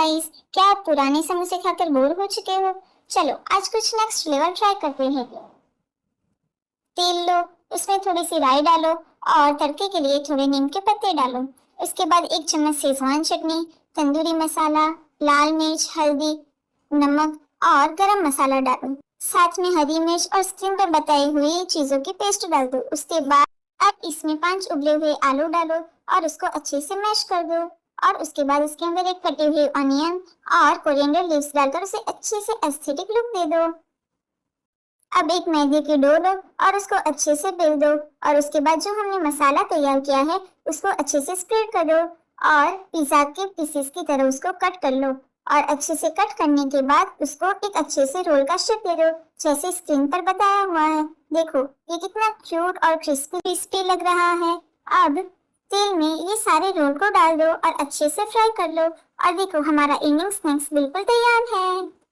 Guys, क्या आप पुराने समोसे खाकर बोर हो चुके हो? चलो आज कुछ नेक्स्ट फ्लेवर ट्राई करते हैं। तेल लो, उसमें थोड़ी सी राई डालो और तड़के के लिए थोड़े नीम के पत्ते डालो। उसके बाद 1 चम्मच शेजवान चटनी, तंदूरी मसाला, लाल मिर्च, हल्दी, नमक और गरम मसाला डालो। साथ में हरी मिर्च और स्क्रीन पर बताई हुई चीजों की पेस्ट डाल दो। उसके बाद अब इसमें 5 उबले हुए आलू डालो और उसको अच्छे से मैश कर दो। और उसके बाद इसके अंदर एक कटे हुए अनियन और कोरिएंडर लीव्स डालकर उसे अच्छे से एस्थेटिक लुक दे दो। अब एक मैदे की डो लो और उसको अच्छे से बेल दो और उसके बाद जो हमने मसाला तैयार किया है उसको अच्छे से स्प्रेड करो और पिज्जा के पीसेस की तरह उसको कट कर लो। और अच्छे से कट करने के बाद उसको एक अच्छे से रोल का शेप दे दो, जैसे स्क्रीन पर बताया हुआ है। देखो ये कितना क्यूट और क्रिस्पी क्रिस्पी लग रहा है। अब तेल में ये सारे रोल को डाल दो और अच्छे से फ्राई कर लो। और देखो हमारा इवनिंग स्नैक्स बिल्कुल तैयार है।